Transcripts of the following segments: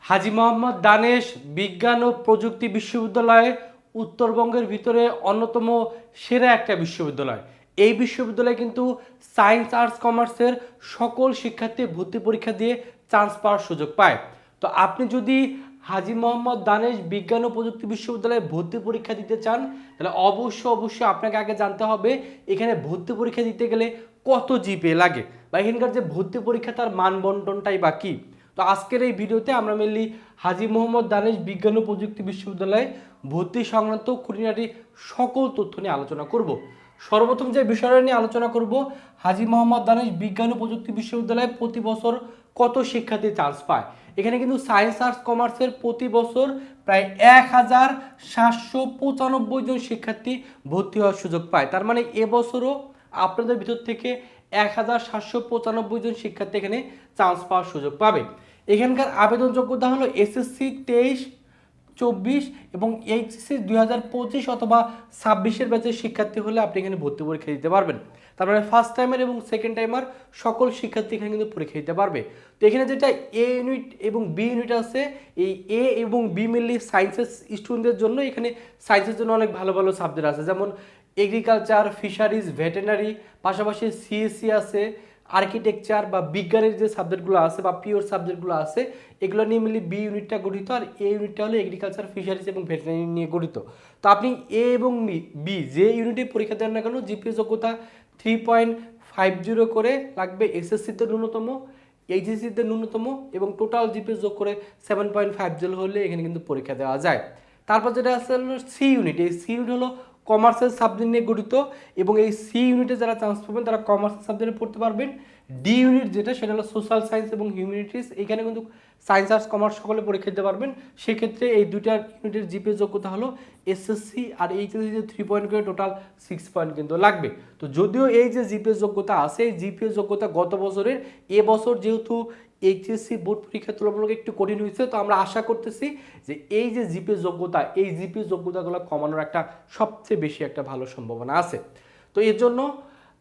হাজী মোহাম্মদ দানেশ বিজ্ঞান ও প্রযুক্তি বিশ্ববিদ্যালয় উত্তরবঙ্গের ভিতরে অন্যতম সেরা একটা বিশ্ববিদ্যালয়। এই বিশ্ববিদ্যালয়ে কিন্তু সায়েন্স আর্টস কমার্সের সকল শিক্ষার্থী ভর্তি পরীক্ষা দিয়ে চান্স পাওয়ার সুযোগ পায়। তো আপনি যদি হাজী মোহাম্মদ দানেশ বিজ্ঞান ও প্রযুক্তি বিশ্ববিদ্যালয়ে ভর্তি পরীক্ষা দিতে চান, তাহলে অবশ্যই আপনাকে আগে জানতে হবে এখানে ভর্তি পরীক্ষা দিতে গেলে কত জিপিএ লাগে, বা এখানকার যে ভর্তি পরীক্ষা তার মানবন্টনটাই বা কী। তো আজকের এই ভিডিওতে আমরা মেনলি হাজী মোহাম্মদ দানেশ বিজ্ঞান ও প্রযুক্তি বিশ্ববিদ্যালয়ে ভর্তি সংক্রান্ত খুঁটিনাটি সকল তথ্য নিয়ে আলোচনা করব। সর্বপ্রথম যে বিষয়টা নিয়ে আলোচনা করব, হাজী মোহাম্মদ দানেশ বিজ্ঞান ও প্রযুক্তি বিশ্ববিদ্যালয়ে প্রতি বছর কত শিক্ষার্থী চান্স পায়। এখানে কিন্তু সায়েন্স আর্টস কমার্সের প্রতি বছর প্রায় 1795 জন শিক্ষার্থী ভর্তি হওয়ার সুযোগ পায়। তার মানে এবছরও আপনাদের ভিতর থেকে 1795 জন শিক্ষার্থী এখানে চান্স পাওয়ার সুযোগ পাবে। এখানকার আবেদন যোগ্যতা হলো এসএসসি 23-24 এবং এইচএসসি 2025 অথবা 26-এর ব্যাচের শিক্ষার্থী হলে আপনি এখানে ভর্তি পরীক্ষা দিতে পারবেন। তার মানে ফার্স্ট টাইমার এবং সেকেন্ড টাইমার সকল শিক্ষার্থী এখানে কিন্তু পরীক্ষা দিতে পারবে। তো এখানে যেটা এ ইউনিট এবং বি ইউনিট আছে, এই এ এবং বি মেনলি সায়েন্সের স্টুডেন্টদের জন্য। এখানে সায়েন্সের জন্য অনেক ভালো ভালো সাবজেক্ট আছে, যেমন এগ্রিকালচার, ফিশারিজ, ভেটেনারি, পাশাপাশি সিএসসি আছে, আর্কিটেকচার বা বিজ্ঞানের যে সাবজেক্টগুলো আছে বা পিওর সাবজেক্টগুলো আছে, এগুলো নিয়ে মিলে বি ইউনিটটা গঠিত, আর এ ইউনিটটা হলো এগ্রিকালচার, ফিশারিজ এবং ভেটেনারি নিয়ে গঠিত। তো আপনি এ এবং বি যে ইউনিটে পরীক্ষা দেন না কেন, জিপিএ যোগ্যতা 3.50 করে লাগবে, এসএসসিতে ন্যূনতম, এইচএসসিতে ন্যূনতম, এবং টোটাল জিপিএ যোগ করে 7.50 হলে এখানে কিন্তু পরীক্ষা দেওয়া যায়। তারপর যেটা আছে হলো সি ইউনিট। এই সি ইউনিট হলো কমার্সের সাবজেক্ট নিয়ে গঠিত, এবং এই সি ইউনিটে যারা চান্স পাবেন তারা কমার্সের সাবজেক্টে পড়তে পারবেন। ডি ইউনিট যেটা, সেটা হলো সোশ্যাল সায়েন্স এবং হিউম্যানিটিস। এখানে কিন্তু সায়েন্স আর্টস কমার্স সকলে পরীক্ষা দিতে পারবেন। সেক্ষেত্রে এই দুইটা ইউনিটের জিপিএ যোগ্যতা হলো এসএসসি আর এইচএসসি 3 পয়েন্ট করে টোটাল 6 পয়েন্ট কিন্তু লাগবে। তো যদিও এই যে জিপিএ যোগ্যতা আছে, এই জিপিএ যোগ্যতা গত বছরের, এবছর যেহেতু এইচএসসি বোর্ড পরীক্ষা তুলনামূলক একটু কঠিন হয়েছে, তো আমরা আশা করতেছি যে এই যে জিপিএ যোগ্যতা, এই জিপিএ যোগ্যতাগুলো কমানোর একটা সবচেয়ে বেশি একটা ভালো সম্ভাবনা আছে। তো এর জন্য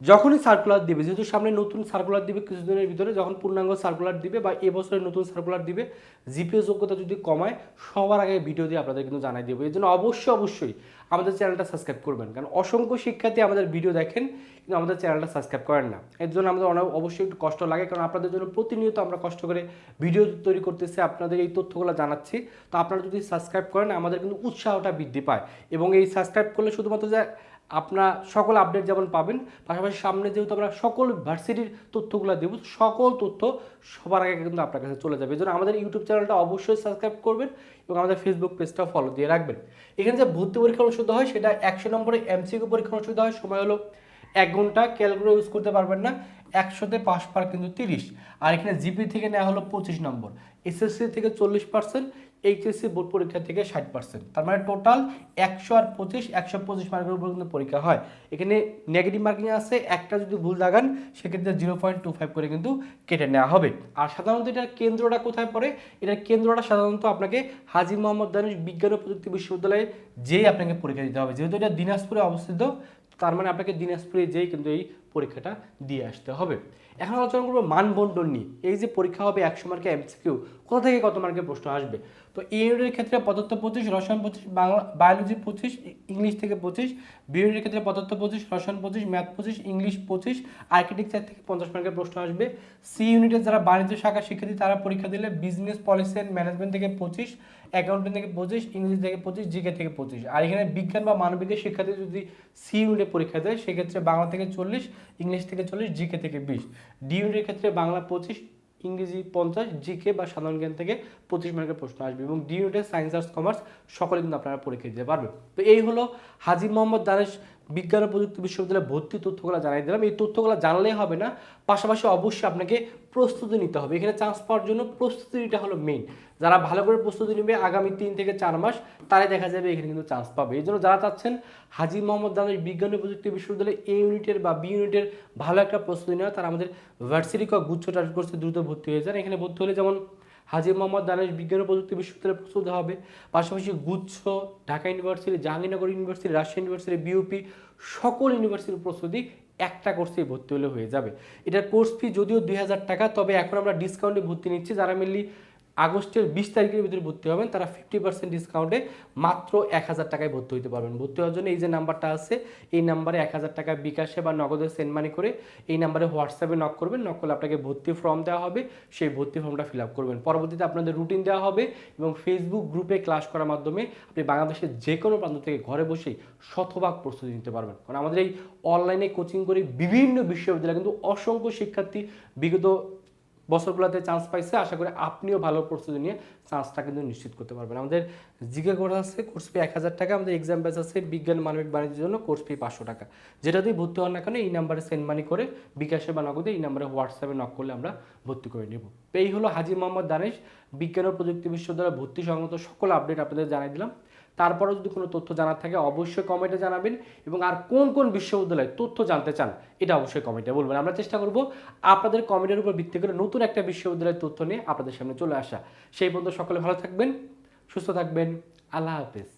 যখনই সার্কুলার দিবে, যেহেতু সামনে নতুন সার্কুলার দিবে কিছুদিনের ভিতরে, যখন পূর্ণাঙ্গ সার্কুলার দিবে বা এবছরের নতুন সার্কুলার দিবে, জিপিএ যোগ্যতা যদি কমায় সবার আগে ভিডিও দিয়ে আপনাদের কিন্তু জানাই দেবো। এর জন্য অবশ্যই আমাদের চ্যানেলটা সাবস্ক্রাইব করবেন, কারণ অসংখ্য শিক্ষার্থী আমাদের ভিডিও দেখেন কিন্তু আমাদের চ্যানেলটা সাবস্ক্রাইব করেন না। এর জন্য আমাদের অবশ্যই একটু কষ্ট লাগে, কারণ আপনাদের জন্য প্রতিনিয়ত আমরা কষ্ট করে ভিডিও তৈরি করতেছি, আপনাদের এই তথ্যগুলো জানাচ্ছি। তো আপনারা যদি সাবস্ক্রাইব করেন আমাদের কিন্তু উৎসাহটা বৃদ্ধি পায়, এবং এই সাবস্ক্রাইব করলে শুধুমাত্র যে আপনার সকল আপডেট যেমন পাবেন, পাশাপাশি সামনে যেহেতু আমরা সকল ভার্সিটির তথ্যগুলো দেবো, সকল তথ্য সবার আগে কিন্তু আপনার কাছে চলে যাবে। এই জন্য আমাদের ইউটিউব চ্যানেলটা অবশ্যই সাবস্ক্রাইব করবেন এবং আমাদের ফেসবুক পেজটা ফলো দিয়ে রাখবেন। এখানে যে ভর্তি পরীক্ষা অনুষ্ঠিত হয় সেটা 100 নম্বরে এমসিকিউ পরীক্ষা অনুষ্ঠিত হয়, সময় হলো 1 ঘন্টা। ক্যালকুলেটর ইউজ করতে পারবেন না, 100-তে পাস পার কিন্তু 30। আর এখানে জিপি থেকে নেওয়া হলো 25 নম্বর, এসএসসি থেকে 40%, এইচএসসি বোর্ড পরীক্ষা থেকে 60%। তার মানে টোটাল 100 আর 25, 125 মার্কের উপর কিন্তু পরীক্ষা হয়। এখানে নেগেটিভ মার্কিং আছে, একটা যদি ভুল দাগান সেক্ষেত্রে 0.25 করে কিন্তু কেটে নেওয়া হবে। আর সাধারণত এটার কেন্দ্রটা কোথায় পড়ে, এটার কেন্দ্রটা সাধারণত আপনাকে হাজী মোহাম্মদ দানেশ বিজ্ঞান ও প্রযুক্তি বিশ্ববিদ্যালয়ে যেই আপনাকে পরীক্ষা দিতে হবে। যেহেতু এটা দিনাজপুরে অবস্থিত, তার মানে আপনাকে দিনাজপুরে যেই কিন্তু এই পরীক্ষাটা দিয়ে আসতে হবে। এখন আলোচনা করবো মানবন্টন নিয়ে। এই যে পরীক্ষা হবে 100 মার্কের এমসিকিউ, কোথা থেকে কত মার্কের প্রশ্ন আসবে। তো এই ইউনিটের ক্ষেত্রে পদার্থ 25, রসায়ন 25, বাংলা বায়োলজি 25, ইংলিশ থেকে 25। বি ইউনিটের ক্ষেত্রে পদার্থ 25, রসায়ন 25, ম্যাথ 25, ইংলিশ 25, আর্কিটেকচার থেকে 50 মার্কের প্রশ্ন আসবে। সি ইউনিটের যারা বাণিজ্য শাখার শিক্ষার্থী তারা পরীক্ষা দিলে বিজনেস পলিসি অ্যান্ড ম্যানেজমেন্ট থেকে 25, অ্যাকাউন্টিং থেকে 25, ইংলিশ থেকে 25, জিকে থেকে 25। আর এখানে বিজ্ঞান বা মানবিকের শিক্ষার্থী যদি সি ইউনিটে পরীক্ষা দেয় সেক্ষেত্রে বাংলা থেকে 40, ইংলিশ থেকে 40, জিকে থেকে 20। ডি ইউনিটের ক্ষেত্রে বাংলা 25, ইংরেজি 50, জিকে বা সাধারণ জ্ঞান থেকে 25 মার্কের প্রশ্ন আসবে, এবং ডি ইউনিটের সায়েন্স আর্টস কমার্স সকলে কিন্তু আপনারা পরীক্ষা দিতে পারবেন। তো এই হলো হাজী মোহাম্মদ দানেশ বিজ্ঞান ও প্রযুক্তি বিশ্ববিদ্যালয়ে ভর্তি তথ্যগুলো জানাই দিলাম। এই তথ্যগুলো জানলেই হবে না, পাশাপাশি অবশ্যই আপনাকে প্রস্তুতি নিতে হবে। এখানে চান্স পাওয়ার জন্য প্রস্তুতিটা হলো মেইন। যারা ভালো করে প্রস্তুতি নেবে আগামী 3 থেকে 4 মাস, তারাই দেখা যাবে এখানে কিন্তু চান্স পাবে। এই জন্য যারা চাচ্ছেন হাজী মোহাম্মদ দানেশ বিজ্ঞান ও প্রযুক্তি বিশ্ববিদ্যালয়ে এ ইউনিটের বা বি ইউনিটের ভালো একটা প্রস্তুতি নেওয়া, তারা আমাদের ভার্সিটি গুচ্ছ টার্গেট কোর্সে দ্রুত ভর্তি হয়ে যান। এখানে ভর্তি হলে যেমন হাজী মোহাম্মদ দানেশ বিজ্ঞান ও প্রযুক্তি বিশ্ববিদ্যালয়ে প্রস্তুতি হবে, পাশাপাশি গুচ্ছ, Dhaka university, Jahangirnagar university, Rajshahi university, BUP সকল ইউনিভার্সিটির প্রস্তুতি একটা কোর্সেই ভর্তি হলে হয়ে যাবে। এটার কোর্স ফি যদিও 2000 টাকা, তবে এখন আমরা ডিসকাউন্টে ভর্তি নিচ্ছি। যারা মেনলি আগস্টের 20 তারিখের ভিতরে ভর্তি হবেন তারা 50% ডিসকাউন্টে মাত্র 1000 টাকায় ভর্তি হতে পারবেন। ভর্তি হওয়ার জন্য এই যে নাম্বারটা আছে এই নাম্বারে 1000 টাকা বিকাশে বা নগদে সেন্ড মানি করে এই নাম্বারে হোয়াটসঅ্যাপে নক করবেন। নক করলে আপনাকে ভর্তি ফর্ম দেওয়া হবে, সেই ভর্তি ফর্মটা ফিল আপ করবেন। পরবর্তীতে আপনাদের রুটিন দেওয়া হবে এবং ফেসবুক গ্রুপে ক্লাস করার মাধ্যমে আপনি বাংলাদেশের যে কোনো প্রান্ত থেকে ঘরে বসেই শতভাগ প্রস্তুতি নিতে পারবেন। কারণ আমাদের এই অনলাইনে কোচিং করে বিভিন্ন বিশ্ববিদ্যালয়ে কিন্তু অসংখ্য শিক্ষার্থী বিগত বছরগুলোতে চান্স পাইছে। আশা করি আপনিও ভালো প্রস্তুতি নিয়ে চান্সটা কিন্তু নিশ্চিত করতে পারবেন। আমাদের জিকে কোর্স আছে, কোর্স ফি 1000 টাকা। আমাদের এক্সাম ব্যাচ আছে বিজ্ঞান মানবিক বাণিজ্যের জন্য, কোর্স ফি 500 টাকা। যেটাতেই ভর্তি হন না কেন এই নাম্বারে সেন্ড মানি করে বিকাশে বা নগদে এই নাম্বারে হোয়াটসঅ্যাপে নক করলে আমরা ভর্তি করে নেব। এই হলো হাজী মোহাম্মদ দানেশ বিজ্ঞান ও প্রযুক্তি বিশ্ববিদ্যালয় ভর্তি সংক্রান্ত সকল আপডেট আপনাদের জানিয়ে দিলাম। তারপরেও যদি কোনো তথ্য জানার থাকে অবশ্যই কমেন্টে জানাবেন এবং আর কোন কোন বিশ্ববিদ্যালয়ে তথ্য জানতে চান এটা অবশ্যই কমেন্টে বলবেন। আমরা চেষ্টা করব আপনাদের কমেন্টের উপর ভিত্তি করে নতুন একটা বিশ্ববিদ্যালয়ের তথ্য নিয়ে আপনাদের সামনে চলে আসা। সেই পর্যন্ত সকলে ভালো থাকবেন, সুস্থ থাকবেন। আল্লাহ হাফেজ।